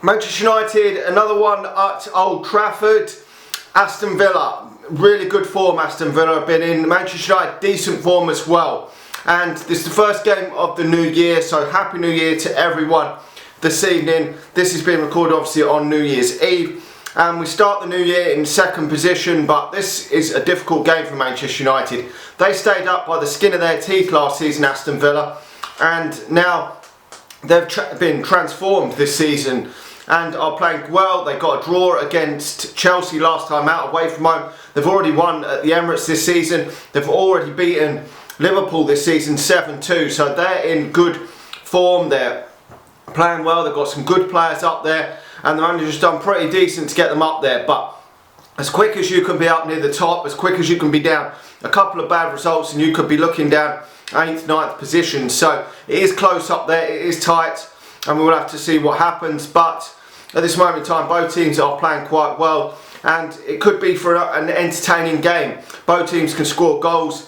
Manchester United, another one at Old Trafford. Aston Villa, really good form Aston Villa have been in. Manchester United, decent form as well. And this is the first game of the new year, so Happy New Year to everyone this evening. This is being recorded obviously on New Year's Eve. And we start the new year in second position, but this is a difficult game for Manchester United. They stayed up by the skin of their teeth last season, Aston Villa, and now they've been transformed this season and are playing well. They got a draw against Chelsea last time out away from home. They've already won at the Emirates this season. They've already beaten Liverpool this season 7-2, so they're in good form. They're playing well. They've got some good players up there, and the manager's done pretty decent to get them up there. But as quick as you can be up near the top, as quick as you can be down a couple of bad results, and you could be looking down 8th, 9th position. So it is close up there, it is tight, and we will have to see what happens. But at this moment in time, both teams are playing quite well, and it could be for an entertaining game. Both teams can score goals.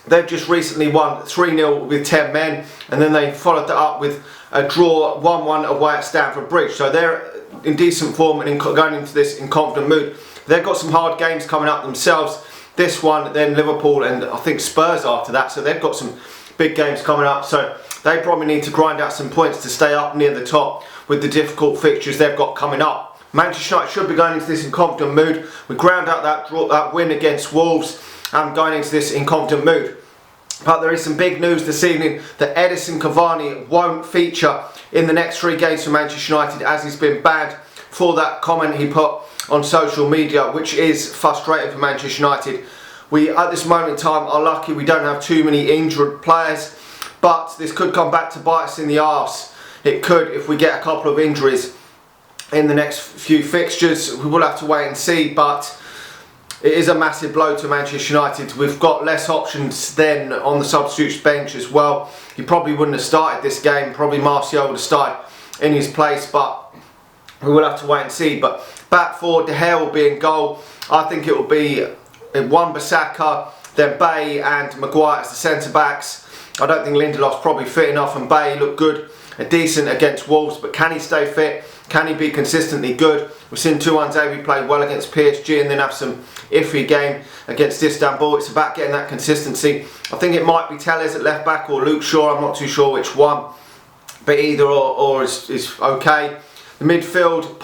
They've just recently won 3-0 with 10 men, and then they followed that up with a draw 1-1 away at Stamford Bridge. So they're in decent form and going into this in confident mood. They've got some hard games coming up themselves. This one, then Liverpool, and I think Spurs after that. So they've got some big games coming up. So they probably need to grind out some points to stay up near the top with the difficult fixtures they've got coming up. Manchester United should be going into this in confident mood. We ground out that win against Wolves and going into this in confident mood. But there is some big news this evening that Edinson Cavani won't feature in the next 3 games for Manchester United, as he's been banned for that comment he put on social media, which is frustrating for Manchester United. We at this moment in time are lucky we don't have too many injured players, but this could come back to bite us in the arse. It could, if we get a couple of injuries in the next few fixtures. We will have to wait and see, but it is a massive blow to Manchester United. We've got less options then on the substitutes bench as well. He probably wouldn't have started this game. Probably Martial would have started in his place, but we will have to wait and see. But back four, De Gea will be in goal. I think it will be Wan-Bissaka, then Bay and Maguire as the centre backs. I don't think Lindelof's probably fit enough, and Bay looked good, decent against Wolves, but can he stay fit? Can he be consistently good? We've seen Tuanzebe play well against PSG and then have some iffy game against Istanbul. It's about getting that consistency. I think it might be Telles at left back or Luke Shaw. I'm not too sure which one, but either or is okay. The midfield,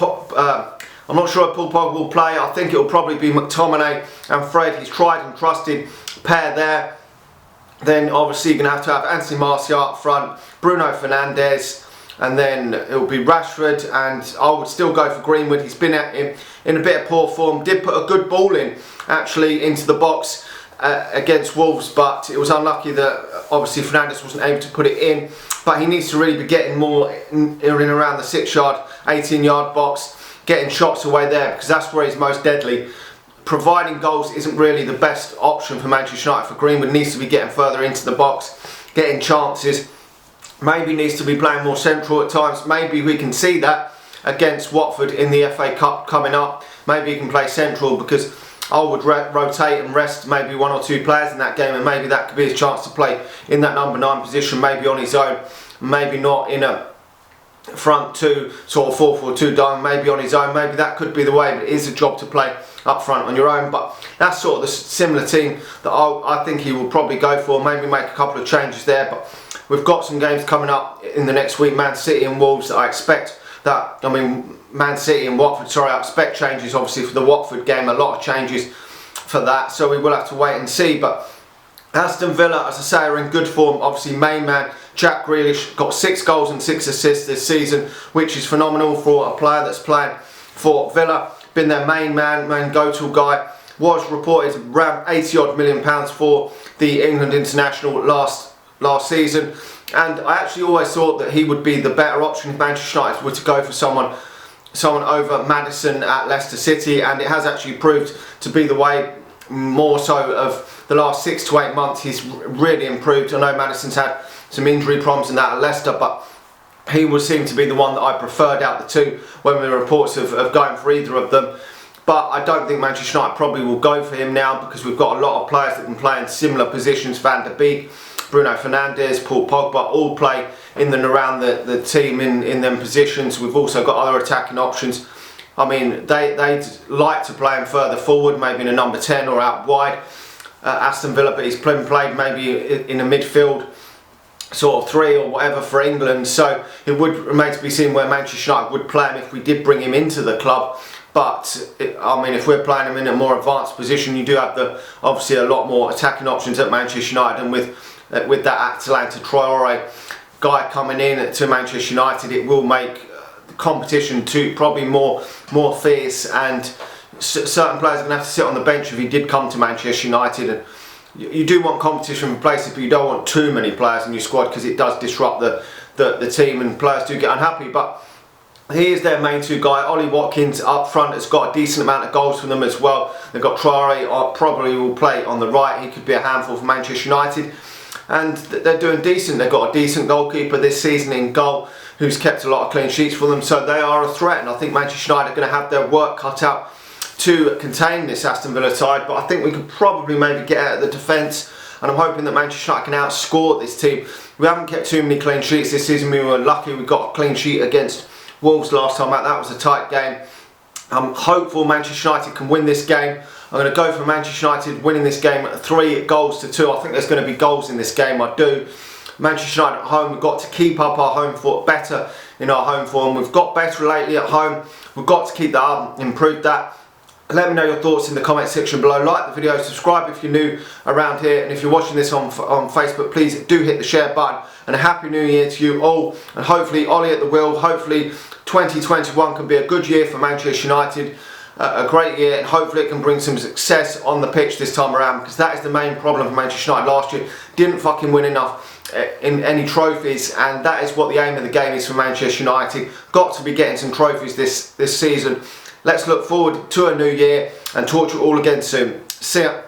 I'm not sure if Paul Pogba will play. I think it will probably be McTominay and Fred. He's tried and trusted pair there. Then obviously you're going to have Anthony Martial up front, Bruno Fernandes, and then it will be Rashford, and I would still go for Greenwood. He's been in a bit of poor form. Did put a good ball in actually into the box against Wolves, but it was unlucky that obviously Fernandes wasn't able to put it in. But he needs to really be getting more in around the 6-yard, 18-yard box, getting shots away there, because that's where he's most deadly. Providing goals isn't really the best option for Manchester United. For Greenwood needs to be getting further into the box, getting chances. Maybe needs to be playing more central at times. Maybe we can see that against Watford in the FA Cup coming up. Maybe he can play central, because I would rotate and rest maybe 1 or 2 players in that game, and maybe that could be his chance to play in that number 9 position, maybe on his own, maybe not in a front 2 sort of 4-4-2 diamond, maybe on his own. Maybe that could be the way, but it is a job to play up front on your own. But that's sort of the similar team that I think he will probably go for. Maybe make a couple of changes there, but we've got some games coming up in the next week, Man City and Wolves, that I expect that, Man City and Watford, sorry, I expect changes obviously for the Watford game, a lot of changes for that, so we will have to wait and see. But Aston Villa, as I say, are in good form. Obviously main man Jack Grealish got 6 goals and 6 assists this season, which is phenomenal for a player that's playing for Villa. Been their main man, main go-to guy. Was reported around £80 million for the England international last season, and I actually always thought that he would be the better option if Manchester United were to go for someone over Maddison at Leicester City, and it has actually proved to be the way. More so of the last 6 to 8 months, he's really improved. I know Maddison's had some injury problems in that at Leicester, but he would seem to be the one that I preferred out the two when there were reports of going for either of them. But I don't think Manchester United probably will go for him now, because we've got a lot of players that can play in similar positions. Van der Beek, Bruno Fernandes, Paul Pogba all play in and around the team in them positions. We've also got other attacking options. I mean, they'd like to play him further forward, maybe in a number 10 or out wide, Aston Villa, but he's played maybe in a midfield sort of 3 or whatever for England. So it would remain to be seen where Manchester United would play him if we did bring him into the club. But I mean, if we're playing him in a more advanced position, you do have obviously a lot more attacking options at Manchester United, and with that Atalanta Traore guy coming in to Manchester United, it will make competition probably more fierce, and certain players are going to have to sit on the bench if he did come to Manchester United. And you do want competition for places, but you don't want too many players in your squad because it does disrupt the team and players do get unhappy. But he is their main 2 guy. Ollie Watkins up front has got a decent amount of goals for them as well. They've got Traore, probably will play on the right. He could be a handful for Manchester United. And they're doing decent. They've got a decent goalkeeper this season in goal, who's kept a lot of clean sheets for them. So they are a threat, and I think Manchester United are going to have their work cut out to contain this Aston Villa side. But I think we could probably maybe get out of the defence, and I'm hoping that Manchester United can outscore this team. We haven't kept too many clean sheets this season. We were lucky we got a clean sheet against Wolves last time out. That was a tight game. I'm hopeful Manchester United can win this game. I'm going to go for Manchester United winning this game 3-2. I think there's going to be goals in this game, I do. Manchester United at home, we've got to keep up our home form, better in our home form. We've got better lately at home. We've got to keep that up, improve that. Let me know your thoughts in the comment section below. Like the video, subscribe if you're new around here, and if you're watching this on Facebook, please do hit the share button. And a happy new year to you all, and hopefully Ollie at the wheel. Hopefully 2021 can be a good year for Manchester United, a great year, and hopefully it can bring some success on the pitch this time around, because that is the main problem for Manchester United last year. Didn't fucking win enough in any trophies, and that is what the aim of the game is for Manchester United. Got to be getting some trophies this season. Let's look forward to a new year and talk to you all again soon. See ya.